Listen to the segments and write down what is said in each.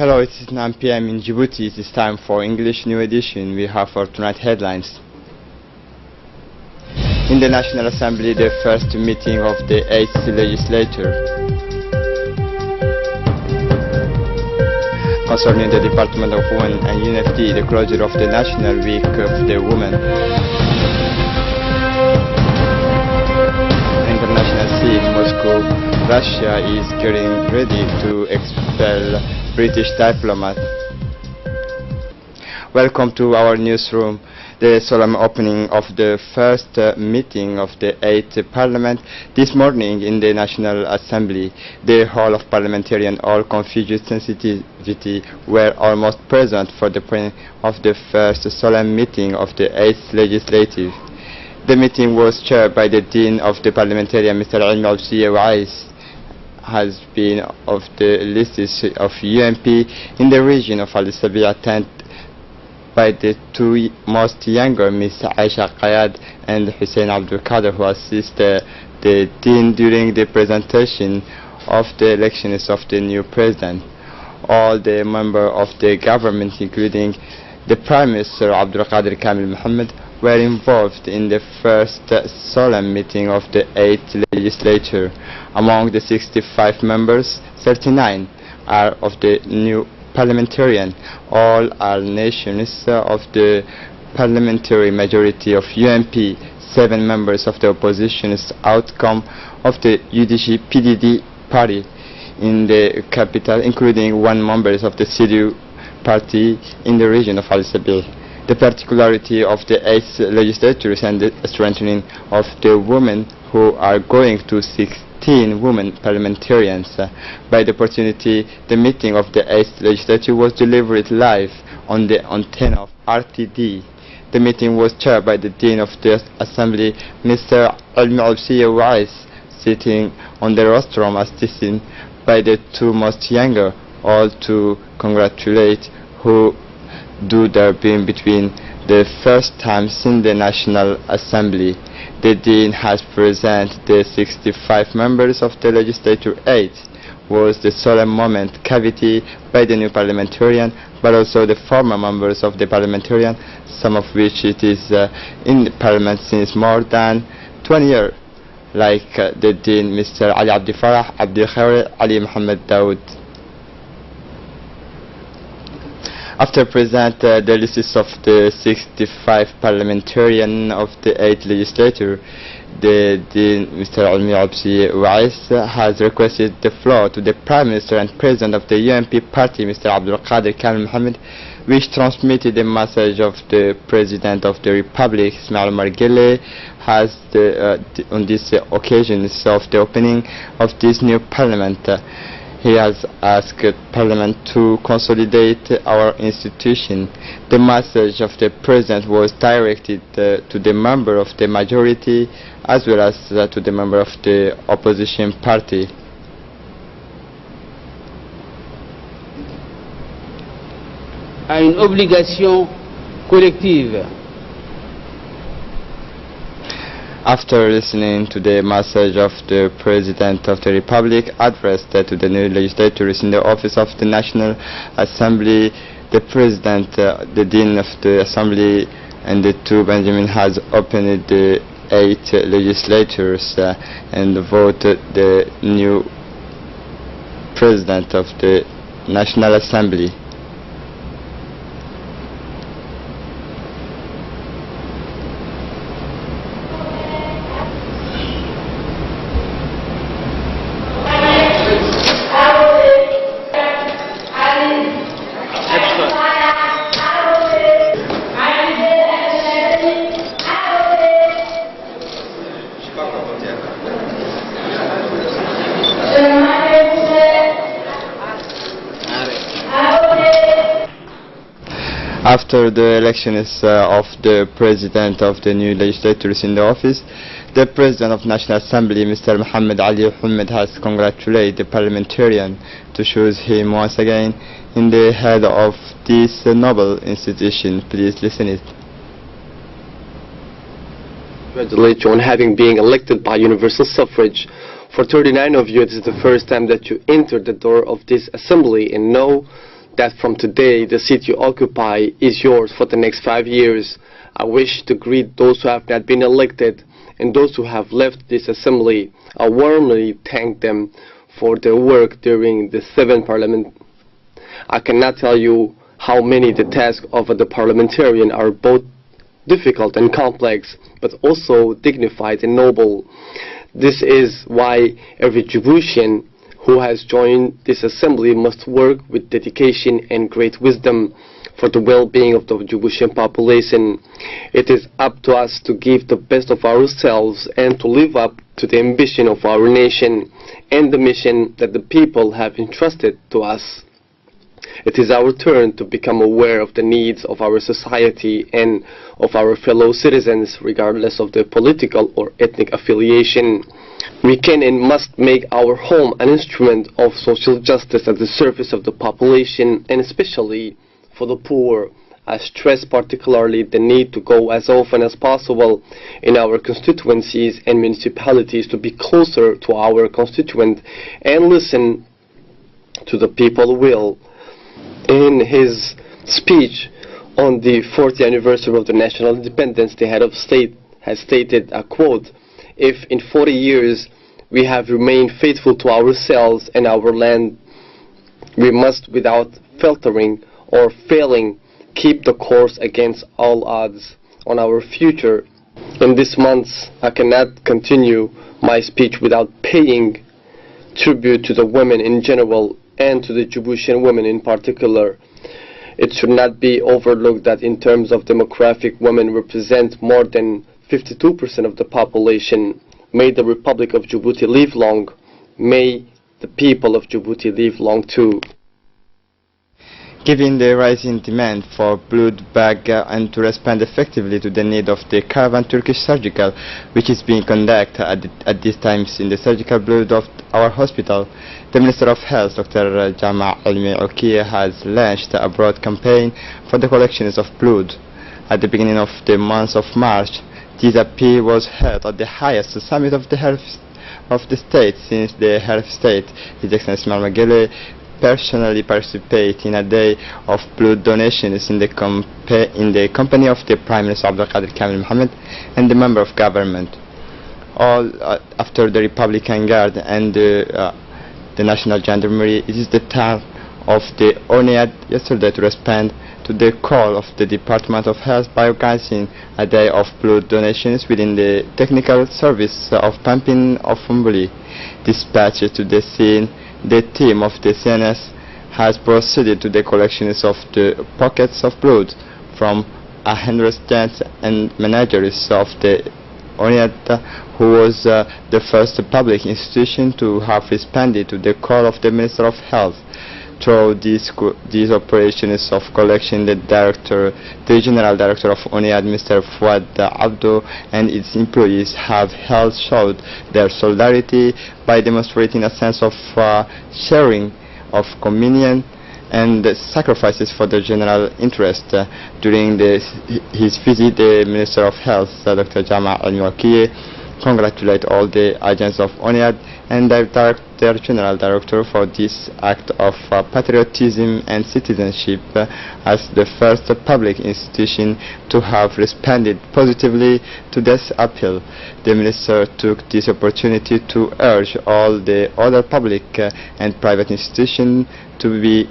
Hello, it is 9 p.m. in Djibouti. It is time for English New Edition. We have for tonight headlines. In the National Assembly, the first meeting of the 8th legislature. Concerning the Department of Women and UNFD, the closure of the National Week of the Women. International scene, Moscow, Russia is getting ready to expel British diplomat. Welcome to our newsroom. The solemn opening of the first meeting of the 8th Parliament this morning in the National Assembly. The Hall of Parliamentarian all Confucius sensitivity were almost present for the opening of the first solemn meeting of the 8th Legislative. The meeting was chaired by the Dean of the Parliamentarian, Mr. Anglais, has been of the lists of UMP in the region of Al-Sabi, attended by the two most younger, Ms. Aisha Qayad and Hussein Abdul Qadir, who assist the Dean during the presentation of the elections of the new president. All the members of the government, including the Prime Minister Abdul Qadir Kamil Mohammed, were involved in the first solemn meeting of the 8th legislature. Among the 65 members, 39 are of the new parliamentarian. All are nations of the parliamentary majority of UMP. 7 members of the opposition's outcome of the UDG-PDD party in the capital, including 1 member of the CDU party in the region of Al-Sabi. The particularity of the 8th legislature and the strengthening of the women, who are going to 16 women parliamentarians. By the opportunity, the meeting of the 8th legislature was delivered live on the antenna of RTD. The meeting was chaired by the Dean of the Assembly, Mr. Anglais, sitting on the rostrum assisted by the two most younger, all to congratulate who do their being between the first times in the National Assembly. The Dean has presented the 65 members of the Legislature 8 was the solemn moment cavity by the new parliamentarian, but also the former members of the parliamentarian, some of which it is in the parliament since more than 20 years, like the Dean Mr. Ali Abdi Farah, Abdi Khair, Ali Muhammad Dawood. After present the lists of the 65 parliamentarians of the 8th legislature, the Dean Mr. Anglais has requested the floor to the Prime Minister and President of the UMP party, Mr. Abdul Qadir Kamil Mohammed, which transmitted the message of the President of the Republic, Ismail Margele, has on this occasion of the opening of this new parliament. He has asked Parliament to consolidate our institution. The message of the President was directed to the member of the majority as well as to the member of the opposition party. À une obligation collective. After listening to the message of the President of the Republic addressed to the new legislators in the office of the National Assembly, the President, the Dean of the Assembly, and the two Benjamin has opened the 8 legislators and voted the new President of the National Assembly. After the elections of the President of the new legislators in the office, the President of National Assembly, Mr. Muhammad Ali Muhammad, has congratulated the parliamentarian to choose him once again in the head of this noble institution. Please listen it. Congratulate you on having been elected by universal suffrage. For 39 of you, it is the first time that you entered the door of this assembly, and know that from today the seat you occupy is yours for the next 5 years. I wish to greet those who have not been elected and those who have left this assembly. I warmly thank them for their work during the 7th Parliament. I cannot tell you how many the tasks of the parliamentarian are both difficult and complex, but also dignified and noble. This is why every Djiboutian who has joined this assembly must work with dedication and great wisdom for the well-being of the Djiboutian population. It is up to us to give the best of ourselves and to live up to the ambition of our nation and the mission that the people have entrusted to us. It is our turn to become aware of the needs of our society and of our fellow citizens, regardless of their political or ethnic affiliation. We can and must make our home an instrument of social justice at the service of the population, and especially for the poor. I stress particularly the need to go as often as possible in our constituencies and municipalities to be closer to our constituent and listen to the people's will. In his speech on the 40th anniversary of the national independence, the head of state has stated, I quote, "If in 40 years we have remained faithful to ourselves and our land, we must, without faltering or failing, keep the course against all odds on our future." In this month, I cannot continue my speech without paying tribute to the women in general and to the Djiboutian women in particular. It should not be overlooked that in terms of demographic, women represent more than 52% of the population. May the Republic of Djibouti live long. May the people of Djibouti live long too. Given the rising demand for blood bag and to respond effectively to the need of the caravan Turkish surgical, which is being conducted at these times in the surgical blood of our hospital, the Minister of Health, Dr. Jama Almi Okiye, has launched a broad campaign for the collections of blood. At the beginning of the month of March, this appeal was held at the highest summit of the health of the state since the health state. His Excellency Magele personally participate in a day of blood donations in the company of the Prime Minister Abdul Qadir Kamil Mohammed and the member of government. All after the Republican Guard and the National Gendarmerie, it is the turn of the ONIAD yesterday to respond to the call of the Department of Health by organizing a day of blood donations within the technical service of pumping of Umbuli. Dispatched to the scene, the team of the CNS has proceeded to the collections of the pockets of blood from 100 students and managers of the ONIAD, who was the first public institution to have responded to the call of the Minister of Health. Through these operations of collection, the General Director of ONIAD, Mr. Fouad Abdo, and its employees have showed their solidarity by demonstrating a sense of sharing, of communion, and sacrifices for the general interest. During his visit, the Minister of Health, Dr. Jama Al-Muakiye, congratulate all the agents of ONIAD and their General Director for this act of patriotism and citizenship as the first public institution to have responded positively to this appeal. The Minister took this opportunity to urge all the other public and private institutions to be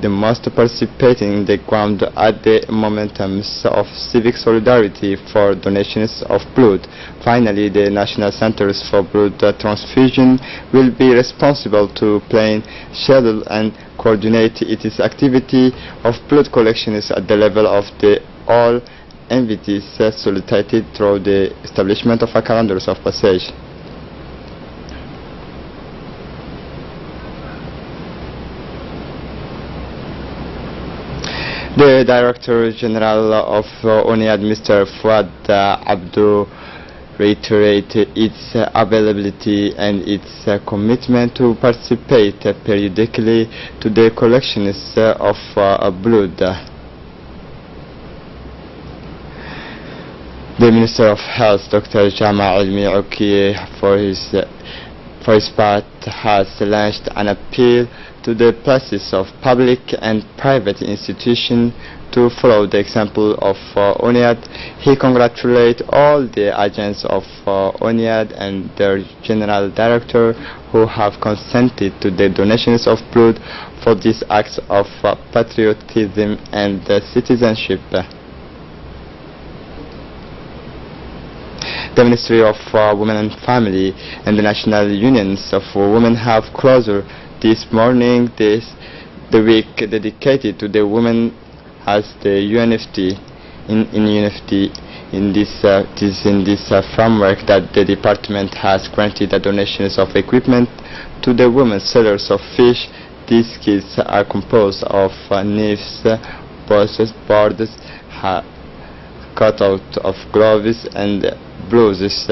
the most participating in the ground at the momentums of civic solidarity for donations of blood. Finally, the National Centers for Blood Transfusion will be responsible to plan, schedule and coordinate its activity of blood collections at the level of the all entities solicited through the establishment of a calendar of passage. The Director General of ONIAD, Mr. Fouad Abdo, reiterated its availability and its commitment to participate periodically to the collections of blood. The Minister of Health, Dr. Jama Almi Okiye, for its part, has launched an appeal to the places of public and private institutions to follow the example of UNIAD. He congratulates all the agents of UNIAD and their general director who have consented to the donations of blood for these acts of patriotism and citizenship. The Ministry of Women and Family and the National Unions of Women have closure this morning the week dedicated to the women as the UNFT in this framework that the department has granted the donations of equipment to the women sellers of fish. These kits are composed of knives, boards, cutout of gloves and bruises,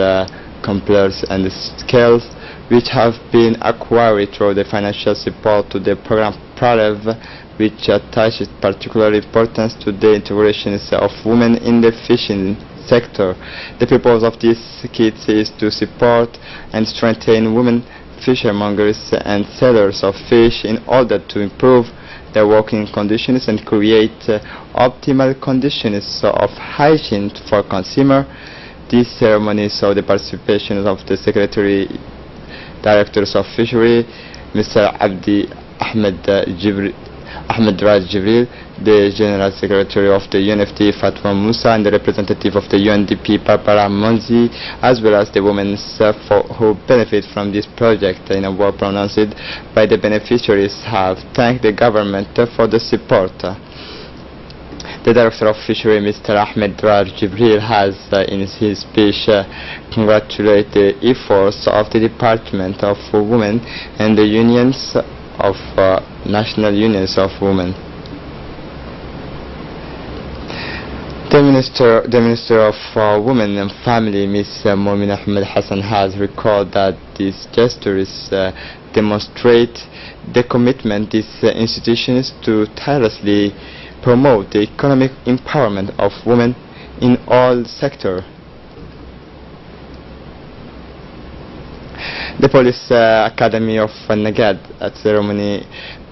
compilers and scales, which have been acquired through the financial support to the program PRALEV, which attaches particular importance to the integration of women in the fishing sector. The purpose of these kits is to support and strengthen women fishermongers and sellers of fish in order to improve their working conditions and create optimal conditions of hygiene for consumers. This ceremony saw the participation of the Secretary Directors of Fishery, Mr. Ahmed Raj Jibril, the General Secretary of the UNFT Fatma Musa, and the representative of the UNDP Barbara Monzi, as well as the women who benefit from this project. In a word pronounced by the beneficiaries, have thanked the government for the support. The Director of Fishery, Mr. Ahmed Raj Jibril, has in his speech congratulated the efforts of the Department of Women and the unions of National Unions of Women. The Minister of Women and Family, Ms. Momin Ahmed Hassan, has recalled that these gestures demonstrate the commitment these institutions to tirelessly promote the economic empowerment of women in all sectors. The Police Academy of Nagad, a ceremony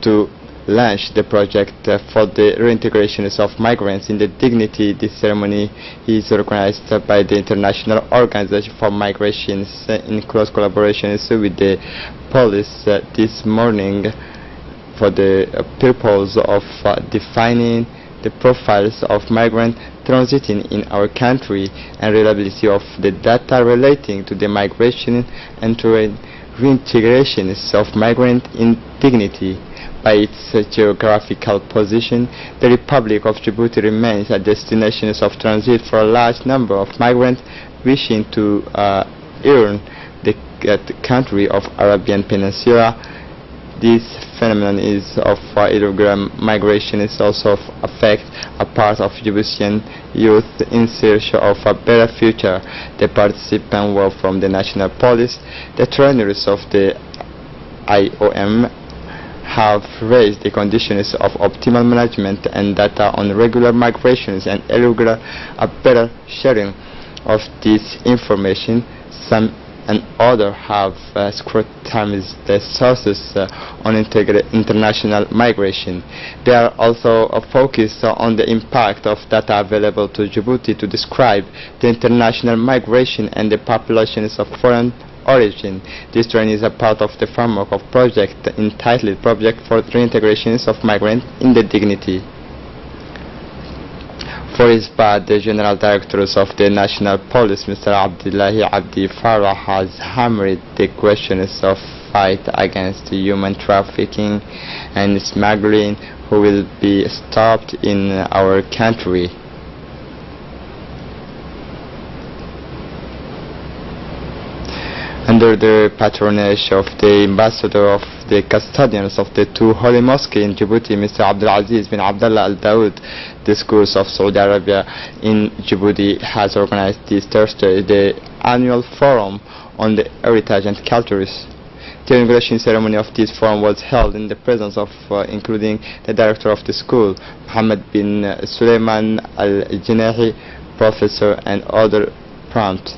to launch the project for the reintegration of migrants in the dignity. This ceremony is organized by the International Organization for Migrations in close collaboration with the police this morning for the purpose of defining the profiles of migrants transiting in our country and reliability of the data relating to the migration and reintegration of migrants in dignity. By its geographical position, the Republic of Djibouti remains a destination of transit for a large number of migrants wishing to earn the country of Arabian Peninsula. This phenomenon is of irregular migration is also affect a part of Djiboutian youth in search of a better future. The participants were from the National Police. The trainers of the IOM have raised the conditions of optimal management and data on regular migrations and irregular a better sharing of this information. Some and others have scrutinized the sources on international migration. They are also focused on the impact of data available to Djibouti to describe the international migration and the populations of foreign origin. This training is a part of the framework of project entitled Project for Reintegrations of Migrants in the Dignity. For his part, the General Directors of the National Police, Mr. Abdullahi Abdi Farah, has hammered the questions of fight against human trafficking and smuggling, who will be stopped in our country. Under the patronage of the ambassador of the custodians of the two holy mosques in Djibouti, Mr. Abdulaziz bin Abdullah Al Dawood, the schools of Saudi Arabia in Djibouti has organized this Thursday the annual forum on the heritage and cultures. The inauguration ceremony of this forum was held in the presence of including the director of the school, Muhammad bin Sulaiman Al-Jinahi, professor and other prominent.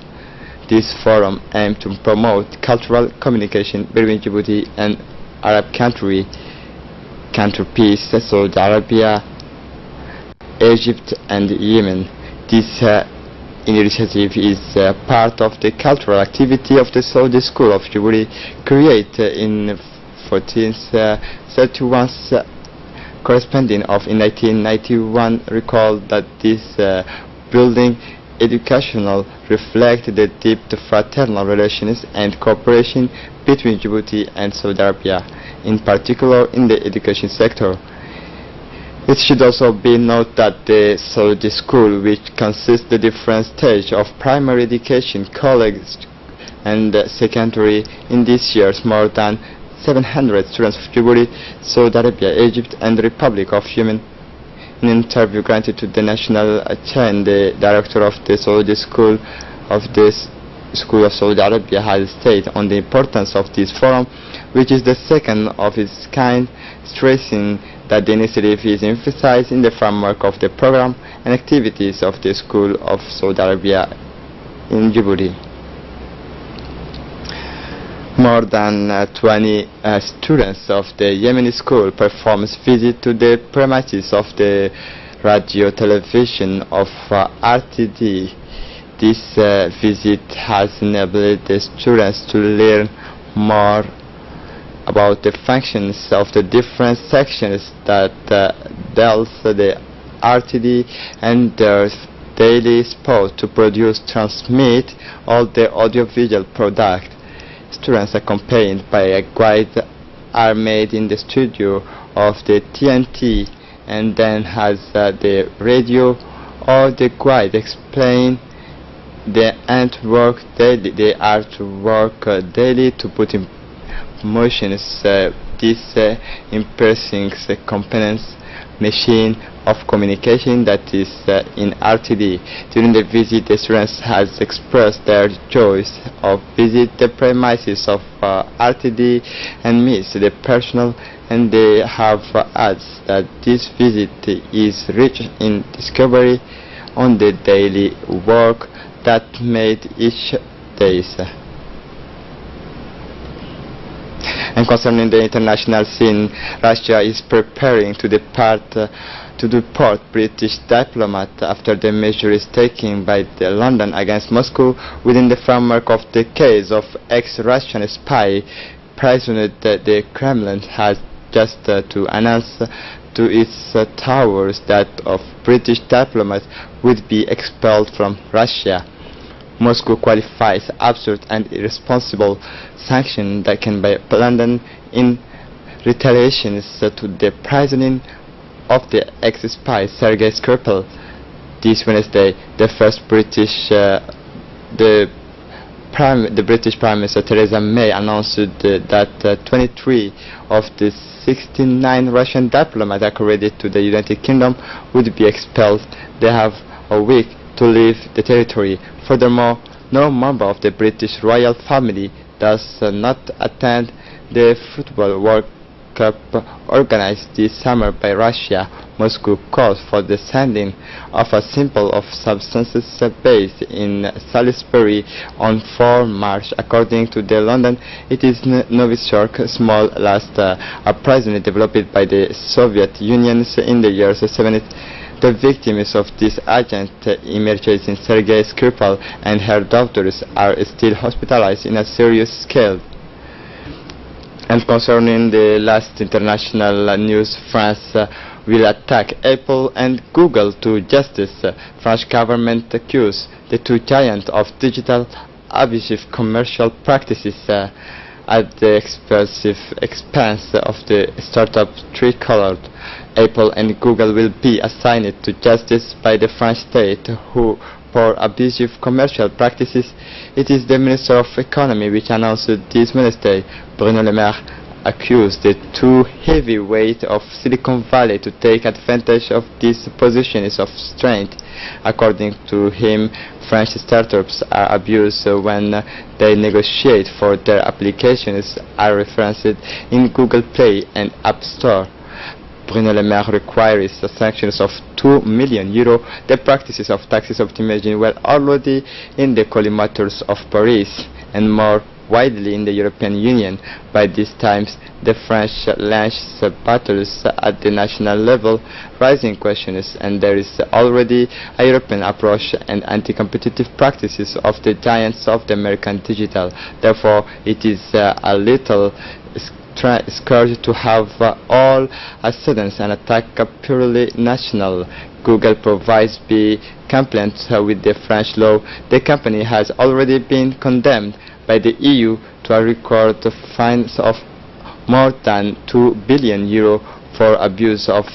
This forum aimed to promote cultural communication between Djibouti and Arab country peace, Saudi Arabia, Egypt and Yemen. This initiative is part of the cultural activity of the Saudi School of Djibouti, created in 1431, corresponding of in 1991. Recall that this building educational reflect the deep fraternal relations and cooperation between Djibouti and Saudi Arabia, in particular in the education sector. It should also be noted that the Saudi school, which consists the different stages of primary education, college and secondary, in this year's more than 700 students of Djibouti, Saudi Arabia, Egypt and the Republic of Yemen. In an interview granted to the national chain, the director of the Saudi School of Saudi Arabia has stated on the importance of this forum, which is the second of its kind, stressing that the initiative is emphasized in the framework of the program and activities of the School of Saudi Arabia in Djibouti. More than 20 students of the Yemeni school performs visit to the premises of the radio television of RTD. This visit has enabled the students to learn more about the functions of the different sections that deals the RTD and their daily sport to produce, transmit all the audiovisual product. Students accompanied by a guide are made in the studio of the TNT, and then has the radio or the guide explain the artwork daily. They are to work daily to put in motions this impressing components machine of communication that is in RTD. During the visit, the students has expressed their choice of visit the premises of RTD and meet the personnel, and they have adds that this visit is rich in discovery on the daily work that made each days. And concerning the international scene, Russia is preparing to deport British diplomat after the measures taken by London against Moscow within the framework of the case of ex-Russian spy prisoner. The Kremlin has just to announce to its towers that of British diplomats would be expelled from Russia. Moscow qualifies absurd and irresponsible sanction taken by London in retaliation to the prisoning of the ex-spy Sergei Skripal. This Wednesday, the British Prime Minister Theresa May announced that 23 of the 69 Russian diplomats accredited to the United Kingdom would be expelled. They have a week to leave the territory. Furthermore, no member of the British royal family does not attend the football World Cup organized this summer by Russia. Moscow calls for the sending of a sample of substances based in Salisbury on 4 March. According to the London, it is Novichok small last a poison developed by the Soviet Union in the years 70s. The victims of this agent emergency, Sergei Skripal and her daughters, are still hospitalized in a serious scale. And concerning the last international news, France will attack Apple and Google to justice. French government accuse the two giants of digital abusive commercial practices at the expense of the startup Tricolor. Apple and Google will be assigned to justice by the French state who for abusive commercial practices. It is the Minister of Economy which announced this Wednesday. Bruno Le Maire accused the two heavyweights of Silicon Valley to take advantage of these positions of strength. According to him, French startups are abused when they negotiate for their applications are referenced in Google Play and App Store. Bruno Le Maire requires sanctions of €2 million. The practices of taxes optimization were already in the collimateurs of Paris and more widely in the European Union. By these times, the French launched battles at the national level, raising questions, and there is already a European approach and anti-competitive practices of the giants of the American digital. Therefore, it is a little scared to have all a sudden an attack purely national. Google provides be compliant with the French law. The company has already been condemned by the EU to a record fines of more than €2 billion for abuse of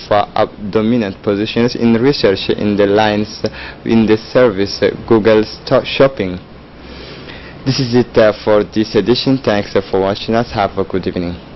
dominant positions in research in the lines in the service Google Shopping. This is it for this edition. Thanks for watching us. Have a good evening.